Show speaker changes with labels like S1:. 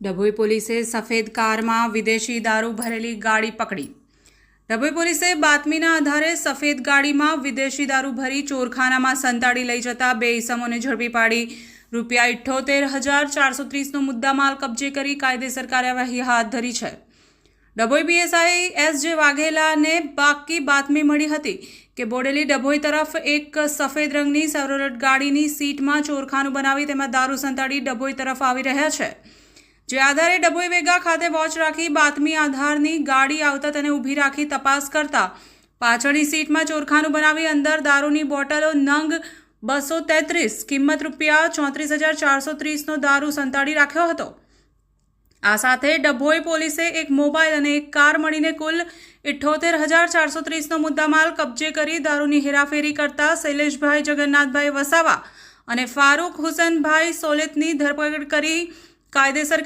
S1: ડભોઈ પોલીસે સફેદ કારમાં વિદેશી દારૂ ભરેલી ગાડી પકડી। ડભોઈ પોલીસે બાતમીના આધારે સફેદ ગાડીમાં વિદેશી દારૂ ભરી ચોરખાનામાં સંતાડી લઈ જતા બે ઇસમોને ઝડપી પાડી ₹78,430નો મુદ્દામાલ કબજે કરી કાયદેસર કાર્યવાહી હાથ ધરી છે। ડભોઈ પીએસઆઈ એસ.જે. વાઘેલાને બાતમી મળી હતી કે બોડેલી ડભોઈ તરફ એક સફેદ રંગની સેવરોલેટ ગાડીની સીટમાં ચોરખાનું બનાવી તેમાં દારૂ સંતાડી ડભોઈ તરફ આવી રહ્યા છે। જે આધારે ડભોઈ વેગા ખાતે વોચ રાખી બાતમી આધારની ગાડી આવતા તેને ઊભી રાખી તપાસ કરતા પાછળની સીટમાં ચોરખાનું બનાવી અંદર દારૂની બોટલો નંગ 233 કિંમત ₹34,430નો દારૂ સંતાડી રાખ્યો હતો। આ સાથે ડભોઈ પોલીસે એક મોબાઈલ અને એક કાર મળીને કુલ ₹78,430નો મુદ્દામાલ કબજે કરી દારૂની હેરાફેરી કરતા શૈલેષભાઈ જગન્નાથભાઈ વસાવા અને ફારૂક હુસેનભાઈ સોલેતની ધરપકડ કરી કાયદેસર